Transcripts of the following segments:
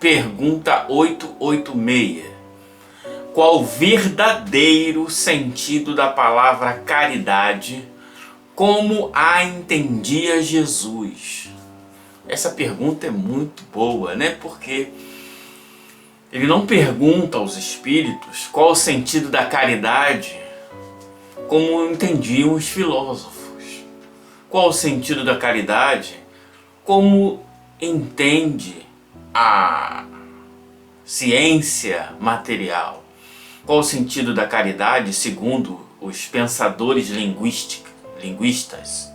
Pergunta 886. Qual o verdadeiro sentido da palavra caridade, como a entendia Jesus? Essa pergunta é muito boa, né? Porque ele não pergunta aos espíritos qual o sentido da caridade, como entendiam os filósofos. Qual o sentido da caridade, como entende a ciência material. Qual o sentido da caridade, segundo os pensadores linguistas?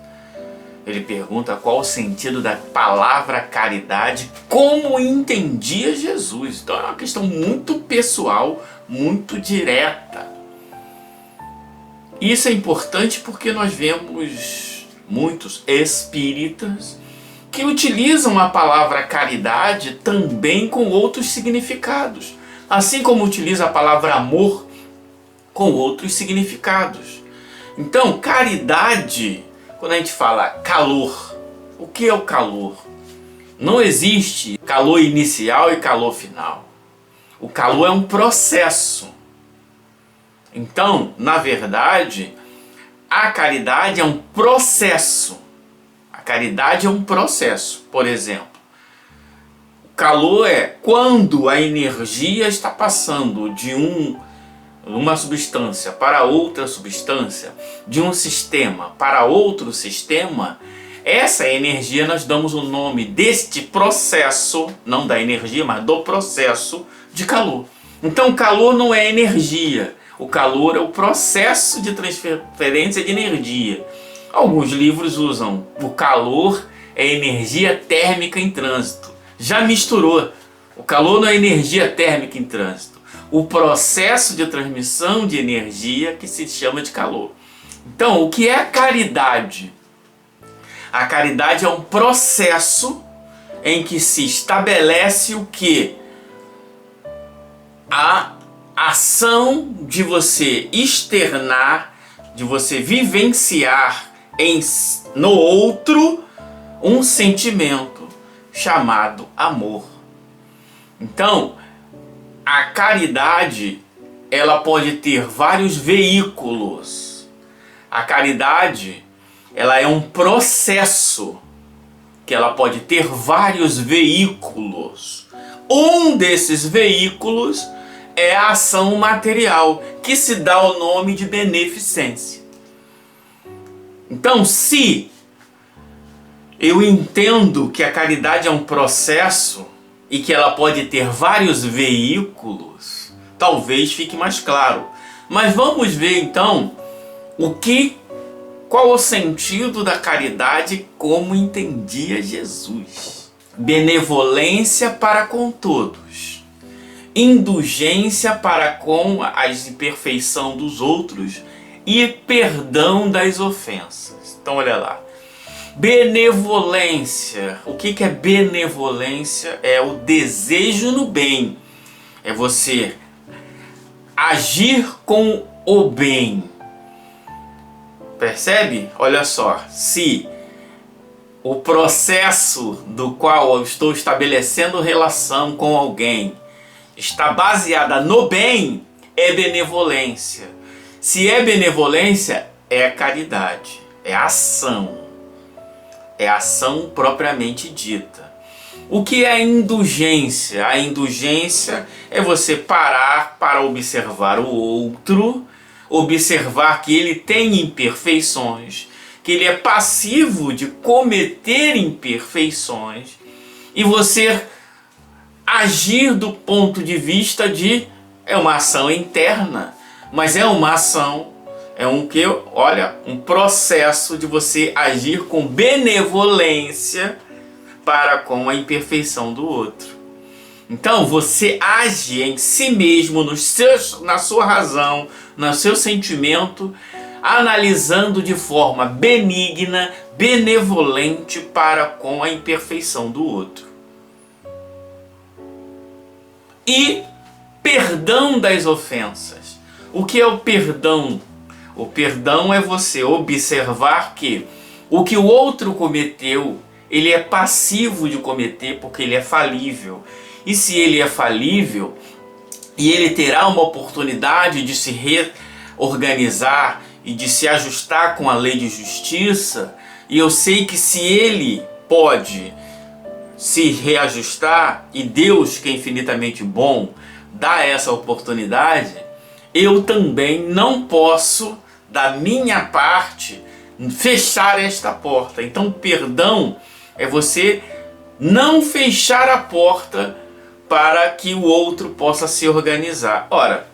Ele pergunta qual o sentido da palavra caridade, como entendia Jesus. Então é uma questão muito pessoal, muito direta. Isso é importante porque nós vemos muitos espíritas que utilizam a palavra caridade também com outros significados. Assim como utiliza a palavra amor com outros significados. Então, caridade, quando a gente fala calor, o que é o calor? Não existe calor inicial e calor final. O calor é um processo. Então, na verdade, a caridade é um processo. A caridade é um processo, por exemplo. Calor é quando a energia está passando de uma substância para outra substância, de um sistema para outro sistema. Essa energia nós damos o nome deste processo, não da energia, mas do processo de calor. Então calor não é energia, o calor é o processo de transferência de energia. Alguns livros usam o calor é energia térmica em trânsito. Já misturou. O calor não é energia térmica em trânsito. O processo de transmissão de energia que se chama de calor. Então, o que é a caridade? A caridade é um processo em que se estabelece o quê? A ação de você externar, de você vivenciar no outro um sentimento chamado amor. Então, a caridade, ela pode ter vários veículos. A caridade, ela é um processo que ela pode ter vários veículos. Um desses veículos é a ação material, que se dá o nome de beneficência. Então, se eu entendo que a caridade é um processo e que ela pode ter vários veículos, talvez fique mais claro. Mas vamos ver então qual o sentido da caridade como entendia Jesus. Benevolência para com todos, indulgência para com as imperfeições dos outros e perdão das ofensas. Então olha lá. Benevolência. O que é benevolência? É o desejo no bem. É você agir com o bem. Percebe? Olha só. Se o processo do qual eu estou estabelecendo relação com alguém está baseada no bem, é benevolência. Se é benevolência, é caridade. É ação. É ação propriamente dita. O que é a indulgência? A indulgência é você parar para observar o outro, observar que ele tem imperfeições, que ele é passivo de cometer imperfeições, e você agir do ponto de vista é uma ação interna, mas é uma ação. É um processo de você agir com benevolência para com a imperfeição do outro. Então você age em si mesmo, na sua razão, no seu sentimento, analisando de forma benigna, benevolente para com a imperfeição do outro. E perdão das ofensas. O que é o perdão? O perdão é você observar que o que o outro cometeu, ele é passivo de cometer porque ele é falível. E se ele é falível, e ele terá uma oportunidade de se reorganizar e de se ajustar com a lei de justiça, e eu sei que se ele pode se reajustar, e Deus, que é infinitamente bom, dá essa oportunidade, eu também não posso, da minha parte, fechar esta porta. Então, perdão é você não fechar a porta para que o outro possa se organizar. Ora,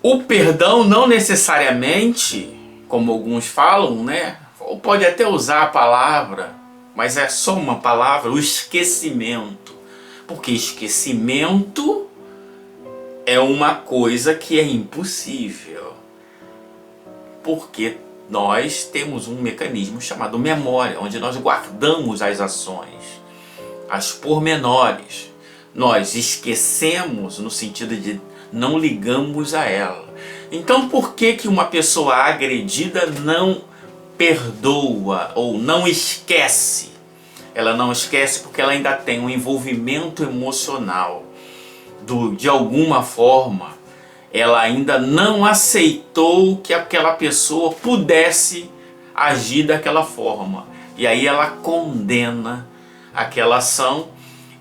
o perdão não necessariamente, como alguns falam, né? Ou pode até usar a palavra, mas é só uma palavra, o esquecimento. Porque esquecimento é uma coisa que é impossível. Porque nós temos um mecanismo chamado memória, onde nós guardamos as ações, as pormenores. Nós esquecemos no sentido de não ligamos a ela. Então por que que uma pessoa agredida não perdoa ou não esquece? Ela não esquece porque ela ainda tem um envolvimento emocional. De alguma forma, ela ainda não aceitou que aquela pessoa pudesse agir daquela forma. E aí ela condena aquela ação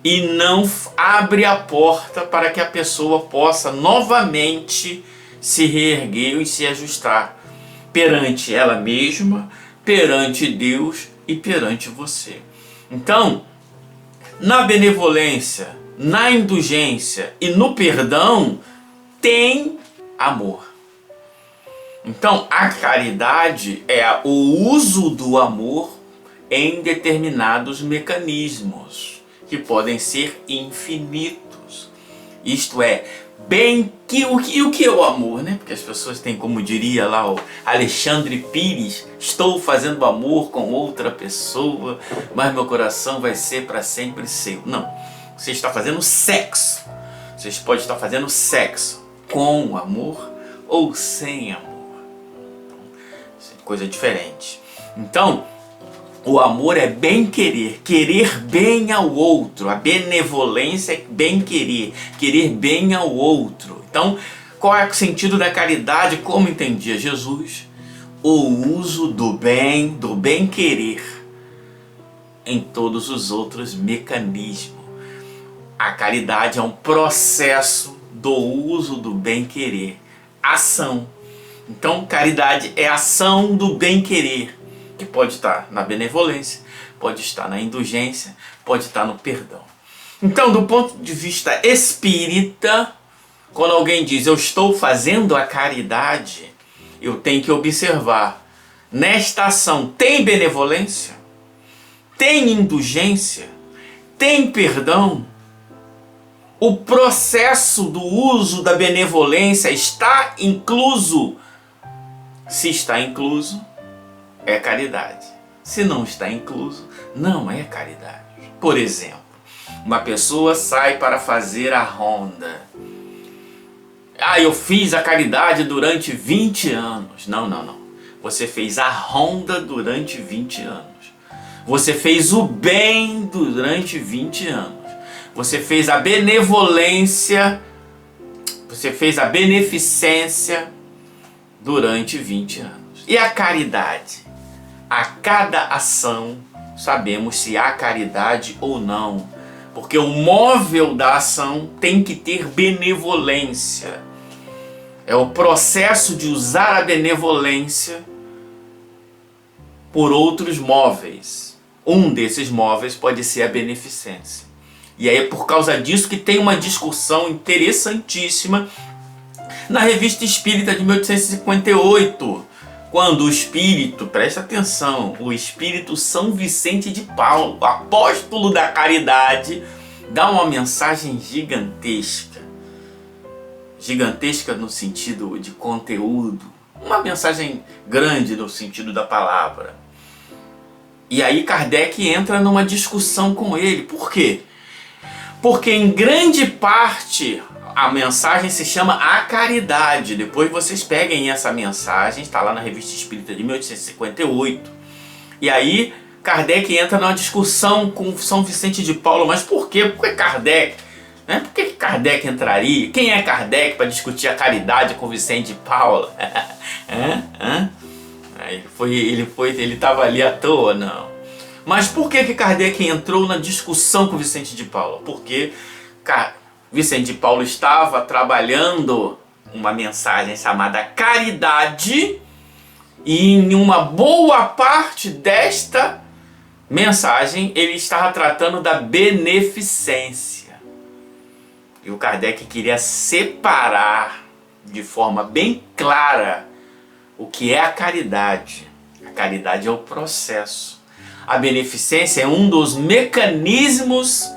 e não abre a porta para que a pessoa possa novamente se reerguer e se ajustar perante ela mesma, perante Deus e perante você. Então, na benevolência, na indulgência e no perdão, tem amor. Então, a caridade é o uso do amor em determinados mecanismos, que podem ser infinitos. Isto é, o que é o amor, né? Porque as pessoas têm, como diria lá o Alexandre Pires, estou fazendo amor com outra pessoa, mas meu coração vai ser para sempre seu. Não, você está fazendo sexo. Você pode estar fazendo sexo com amor ou sem amor. Coisa diferente. Então, o amor é bem querer, querer bem ao outro. A benevolência é bem querer, querer bem ao outro. Então, qual é o sentido da caridade? Como entendia Jesus? O uso do bem querer em todos os outros mecanismos. A caridade é um processo do uso do bem querer, ação. Então, caridade é ação do bem querer, que pode estar na benevolência, pode estar na indulgência, pode estar no perdão. Então, do ponto de vista espírita, quando alguém diz eu estou fazendo a caridade, eu tenho que observar, nesta ação tem benevolência, tem indulgência, tem perdão. O processo do uso da benevolência está incluso. Se está incluso, é caridade. Se não está incluso, não é caridade. Por exemplo, uma pessoa sai para fazer a ronda. Eu fiz a caridade durante 20 anos. Não. Você fez a ronda durante 20 anos. Você fez o bem durante 20 anos. Você fez a benevolência, você fez a beneficência durante 20 anos. E a caridade? A cada ação sabemos se há caridade ou não. Porque o móvel da ação tem que ter benevolência. É o processo de usar a benevolência por outros móveis. Um desses móveis pode ser a beneficência. E aí é por causa disso que tem uma discussão interessantíssima na Revista Espírita de 1858, quando o Espírito, presta atenção, o Espírito São Vicente de Paulo, o apóstolo da caridade, dá uma mensagem gigantesca. Gigantesca no sentido de conteúdo, uma mensagem grande no sentido da palavra. E aí Kardec entra numa discussão com ele. Por quê? Porque em grande parte a mensagem se chama A Caridade. Depois vocês peguem essa mensagem, está lá na Revista Espírita de 1858. E aí Kardec entra numa discussão com São Vicente de Paulo. Mas por quê? Por que Kardec? Né? Por que Kardec entraria? Quem é Kardec para discutir a caridade com Vicente de Paulo? Ele estava ali à toa? Não. Mas por que Kardec entrou na discussão com Vicente de Paulo? Porque Vicente de Paulo estava trabalhando uma mensagem chamada caridade, e em uma boa parte desta mensagem ele estava tratando da beneficência. E o Kardec queria separar de forma bem clara o que é a caridade. A caridade é o processo. A beneficência é um dos mecanismos,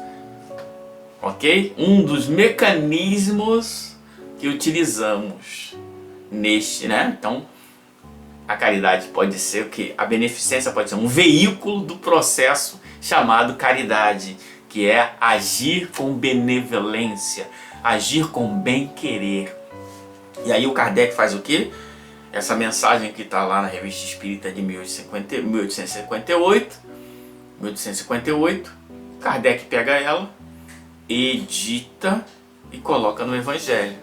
ok? Um dos mecanismos que utilizamos neste, né? Então, a caridade pode ser o que? A beneficência pode ser um veículo do processo chamado caridade, que é agir com benevolência, agir com bem-querer. E aí o Kardec faz o quê? Essa mensagem que está lá na Revista Espírita de 1858, Kardec pega ela, edita e coloca no Evangelho.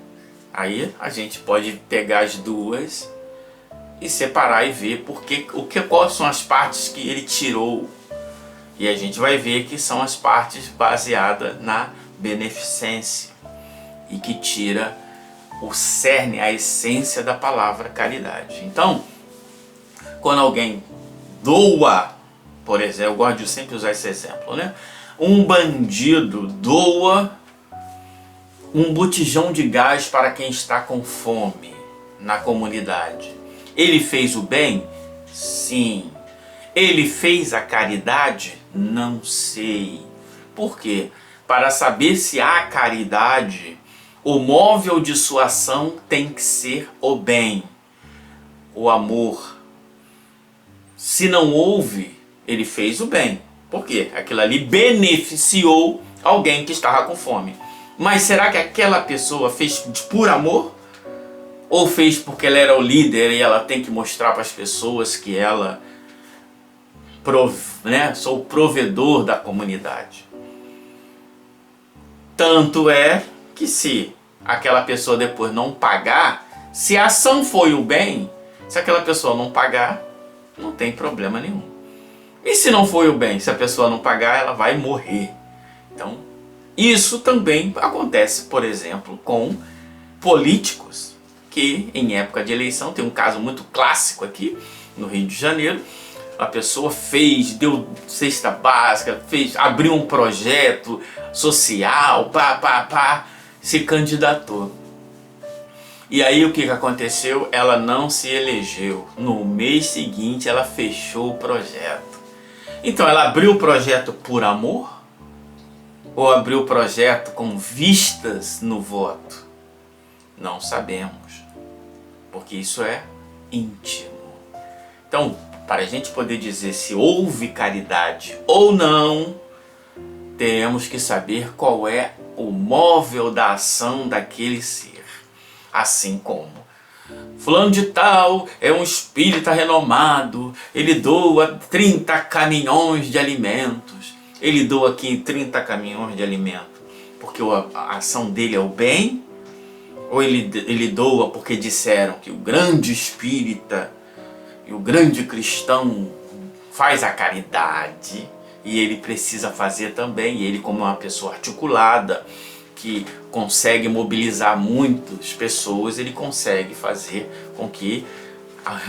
Aí a gente pode pegar as duas e separar e ver quais são as partes que ele tirou. E a gente vai ver que são as partes baseadas na beneficência e que tira o cerne, a essência da palavra caridade. Então, quando alguém doa, por exemplo, eu gosto de sempre usar esse exemplo, né? Um bandido doa um botijão de gás para quem está com fome na comunidade. Ele fez o bem? Sim. Ele fez a caridade? Não sei. Por quê? Para saber se há caridade, o móvel de sua ação tem que ser o bem, o amor. Se não houve, ele fez o bem. Por quê? Aquilo ali beneficiou alguém que estava com fome. Mas será que aquela pessoa fez por amor? Ou fez porque ela era o líder e ela tem que mostrar para as pessoas que ela, sou o provedor da comunidade? Tanto é que se aquela pessoa depois não pagar, se a ação foi o bem, se aquela pessoa não pagar, não tem problema nenhum. E se não foi o bem, se a pessoa não pagar, ela vai morrer. Então, isso também acontece, por exemplo, com políticos que em época de eleição, tem um caso muito clássico aqui no Rio de Janeiro, a pessoa deu cesta básica, abriu um projeto social, se candidatou. E aí o que aconteceu? Ela não se elegeu. No mês seguinte ela fechou o projeto. Então ela abriu o projeto por amor? Ou abriu o projeto com vistas no voto? Não sabemos, porque isso é íntimo. Então, para a gente poder dizer se houve caridade ou não, teremos que saber qual é o móvel da ação daquele ser. Assim como fulano de tal é um espírita renomado, ele doa 30 caminhões de alimentos. Ele doa aqui 30 caminhões de alimentos porque a ação dele é o bem? Ou ele doa porque disseram que o grande espírita e o grande cristão faz a caridade e ele precisa fazer também? E ele, como uma pessoa articulada, que consegue mobilizar muitas pessoas, ele consegue fazer com que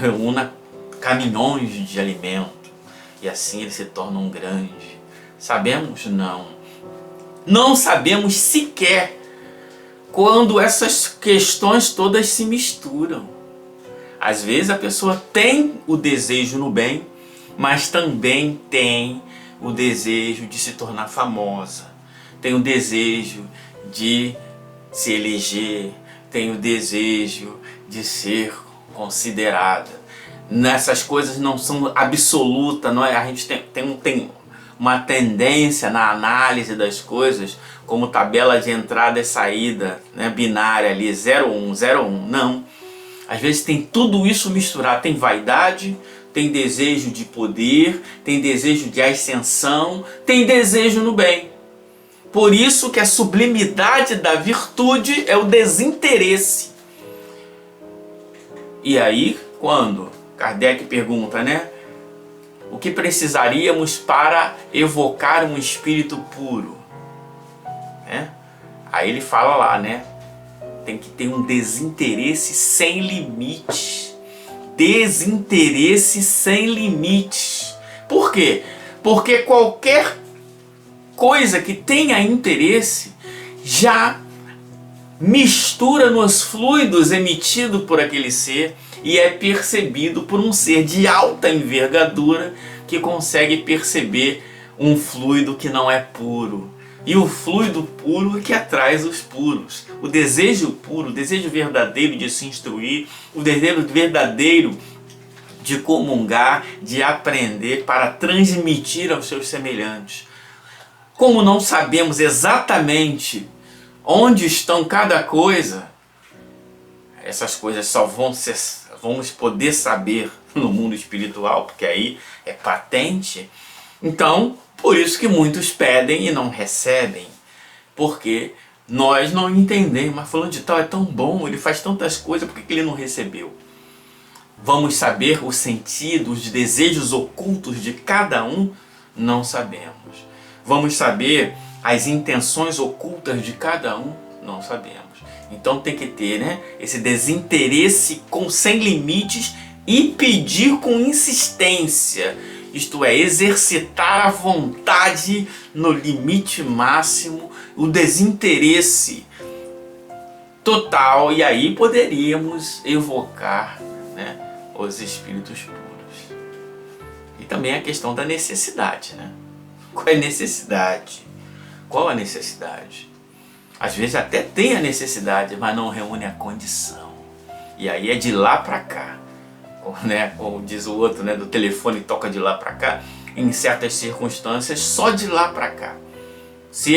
reúna caminhões de alimento e assim ele se torna um grande. Sabemos? Não. Não sabemos sequer quando essas questões todas se misturam. Às vezes a pessoa tem o desejo no bem, mas também tem o desejo de se tornar famosa, tem o desejo de se eleger, tem o desejo de ser considerada. Nessas coisas não são absolutas, não é? A gente tem uma tendência na análise das coisas como tabela de entrada e saída, né, binária ali, 0, 1, 0, 1. Não. Às vezes tem tudo isso misturado. Tem vaidade, tem desejo de poder, tem desejo de ascensão, tem desejo no bem. Por isso que a sublimidade da virtude é o desinteresse. E aí, quando Kardec pergunta, né? O que precisaríamos para evocar um espírito puro? Né? Aí ele fala lá, né? Tem que ter um desinteresse sem limites. Desinteresse sem limites. Por quê? Porque qualquer coisa que tenha interesse já mistura nos fluidos emitidos por aquele ser e é percebido por um ser de alta envergadura que consegue perceber um fluido que não é puro. E o fluido puro é que atrai os puros. O desejo puro, o desejo verdadeiro de se instruir, o desejo verdadeiro de comungar, de aprender para transmitir aos seus semelhantes. Como não sabemos exatamente onde estão cada coisa, essas coisas só vamos poder saber no mundo espiritual, porque aí é patente. Então, por isso que muitos pedem e não recebem, porque nós não entendemos. Mas fulano de tal é tão bom, ele faz tantas coisas, por que ele não recebeu? Vamos saber o sentido, os desejos ocultos de cada um? Não sabemos. Vamos saber as intenções ocultas de cada um? Não sabemos. Então tem que ter, né, esse desinteresse sem limites e pedir com insistência. Isto é, exercitar a vontade no limite máximo, o desinteresse total. E aí poderíamos evocar, né, os espíritos puros. E também a questão da necessidade, né? Qual é a necessidade? Qual a necessidade? Às vezes até tem a necessidade, mas não reúne a condição. E aí é de lá para cá. Né? Como diz o outro, né? Do telefone toca de lá para cá. Em certas circunstâncias, só de lá para cá. Se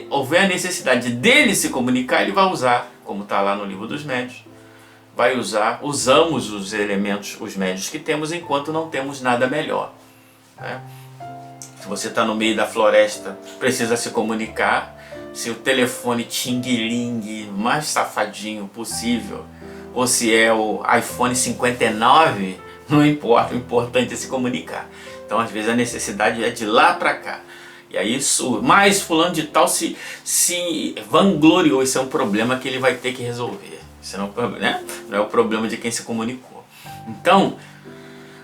houver a necessidade dele se comunicar, ele vai usar, como está lá no Livro dos Médios. Usamos os elementos, os médios que temos, enquanto não temos nada melhor. Né? Se você está no meio da floresta, precisa se comunicar. Se o telefone ting-ling mais safadinho possível, ou se é o iPhone 59, não importa, o importante é se comunicar. Então às vezes a necessidade é de lá para cá. E aí isso, mas fulano de tal se vangloriou, isso é um problema que ele vai ter que resolver. Isso não, né? Não é o problema de quem se comunicou. Então,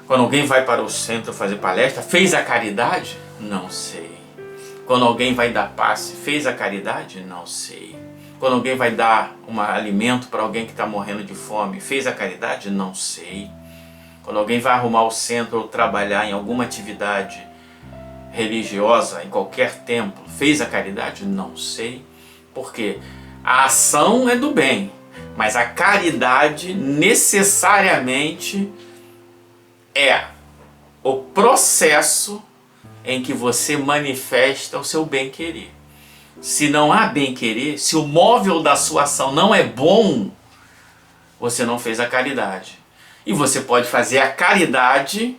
quando alguém vai para o centro fazer palestra, fez a caridade? Não sei. Quando alguém vai dar passe, fez a caridade? Não sei. Quando alguém vai dar um alimento para alguém que está morrendo de fome, fez a caridade? Não sei. Quando alguém vai arrumar o centro ou trabalhar em alguma atividade religiosa, em qualquer templo, fez a caridade? Não sei. Porque a ação é do bem, mas a caridade necessariamente é o processo em que você manifesta o seu bem-querer. Se não há bem-querer, se o móvel da sua ação não é bom, você não fez a caridade. E você pode fazer a caridade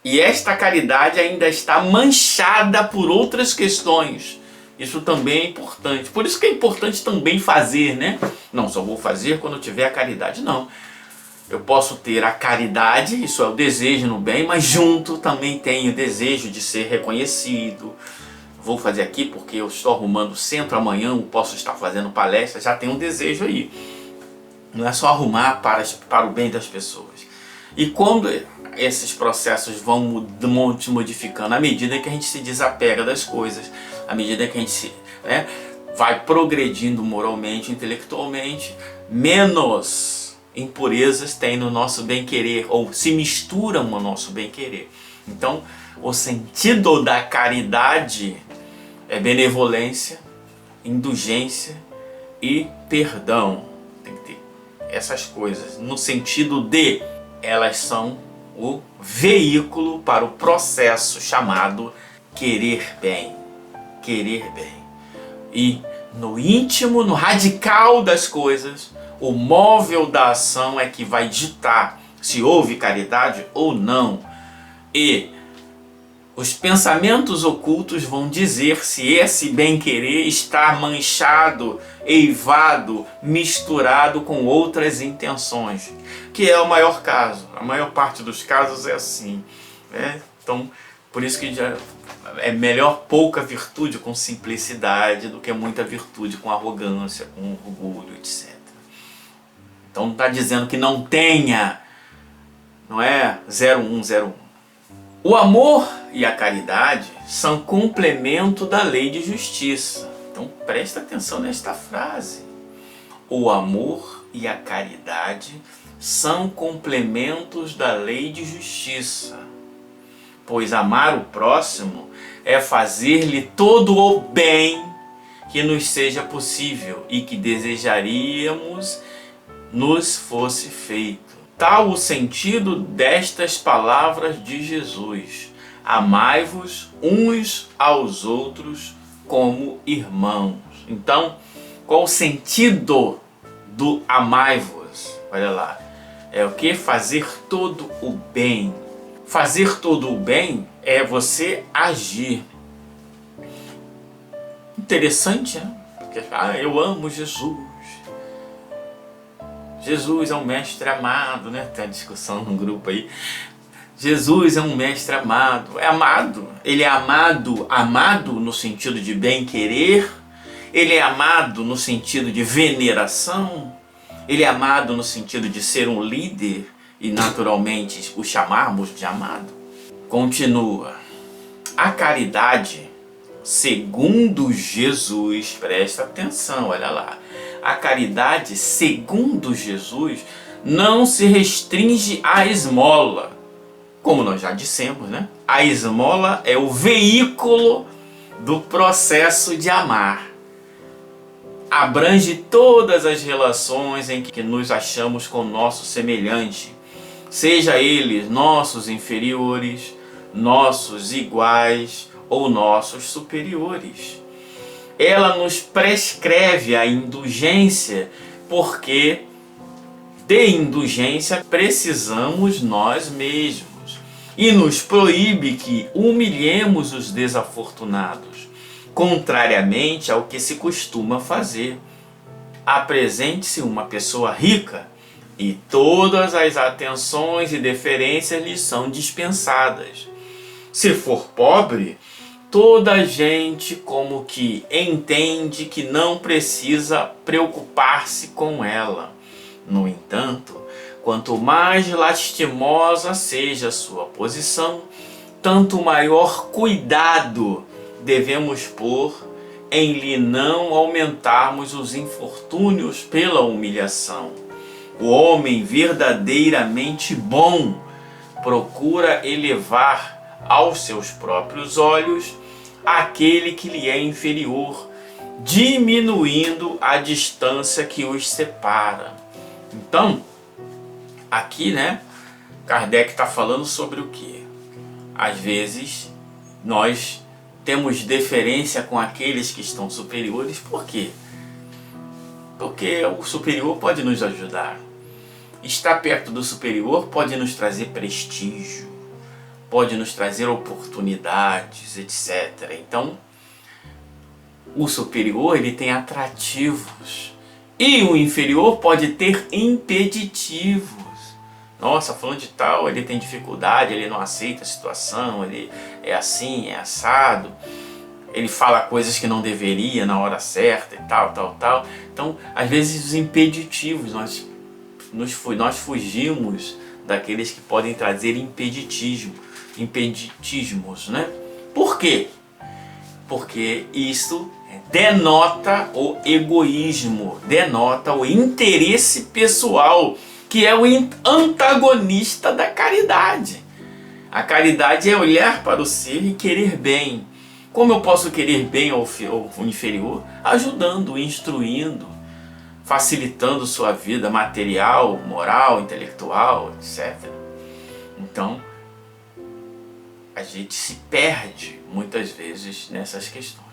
e esta caridade ainda está manchada por outras questões. Isso também é importante. Por isso que é importante também fazer, né? Não só vou fazer quando eu tiver a caridade, não. Eu posso ter a caridade, isso é o desejo no bem, mas junto também tenho o desejo de ser reconhecido. Vou fazer aqui porque eu estou arrumando o centro, amanhã eu posso estar fazendo palestra, já tem um desejo aí. Não é só arrumar para o bem das pessoas. E quando esses processos vão se modificando, à medida que a gente se desapega das coisas, à medida que a gente vai progredindo moralmente, intelectualmente, menos impurezas tem no nosso bem-querer, ou se misturam no nosso bem-querer. Então, o sentido da caridade é benevolência, indulgência e perdão. Tem que ter essas coisas, no sentido de elas são o veículo para o processo chamado querer bem. Querer bem. E no íntimo, no radical das coisas, o móvel da ação é que vai ditar se houve caridade ou não. E os pensamentos ocultos vão dizer se esse bem-querer está manchado, eivado, misturado com outras intenções, que é o maior caso. A maior parte dos casos é assim, né? Então, por isso que já é melhor pouca virtude com simplicidade do que muita virtude com arrogância, com orgulho, etc. Então não está dizendo que não tenha, não é 0101. O amor e a caridade são complemento da lei de justiça. Então presta atenção nesta frase. O amor e a caridade são complementos da lei de justiça. Pois amar o próximo é fazer-lhe todo o bem que nos seja possível e que desejaríamos nos fosse feito. Tal o sentido destas palavras de Jesus: amai-vos uns aos outros como irmãos. Então, qual o sentido do amai-vos? Olha lá, é o que? Fazer todo o bem. Fazer todo o bem é você agir. Interessante, né? Porque, eu amo Jesus. Jesus é um mestre amado, né? Tem uma discussão no grupo aí. Jesus é um mestre amado. É amado. Ele é amado, amado no sentido de bem-querer. Ele é amado no sentido de veneração. Ele é amado no sentido de ser um líder e naturalmente o chamarmos de amado. Continua. A caridade, segundo Jesus, presta atenção, olha lá. A caridade, segundo Jesus, não se restringe à esmola. Como nós já dissemos, né? A esmola é o veículo do processo de amar. Abrange todas as relações em que nos achamos com o nosso semelhante, seja eles nossos inferiores, nossos iguais ou nossos superiores. Ela nos prescreve a indulgência, porque de indulgência precisamos nós mesmos, e nos proíbe que humilhemos os desafortunados, contrariamente ao que se costuma fazer. Apresente-se uma pessoa rica e todas as atenções e deferências lhe são dispensadas. Se for pobre, toda a gente como que entende que não precisa preocupar-se com ela. No entanto, quanto mais lastimosa seja a sua posição, tanto maior cuidado devemos pôr em lhe não aumentarmos os infortúnios pela humilhação. O homem verdadeiramente bom procura elevar aos seus próprios olhos aquele que lhe é inferior, diminuindo a distância que os separa. Então, aqui, né, Kardec está falando sobre o que? Às vezes, nós temos deferência com aqueles que estão superiores. Por quê? Porque o superior pode nos ajudar. Estar perto do superior pode nos trazer prestígio, pode nos trazer oportunidades, etc. Então, o superior ele tem atrativos e o inferior pode ter impeditivos. Nossa, falando de tal, ele tem dificuldade, ele não aceita a situação, ele é assim, é assado, ele fala coisas que não deveria na hora certa e tal. Então, às vezes os impeditivos, nós fugimos daqueles que podem trazer impeditismos, né? Por quê? Porque isso denota o egoísmo, denota o interesse pessoal, que é o antagonista da caridade. A caridade é olhar para o ser e querer bem. Como eu posso querer bem ao inferior? Ajudando, instruindo, facilitando sua vida material, moral, intelectual, etc. Então, a gente se perde muitas vezes nessas questões.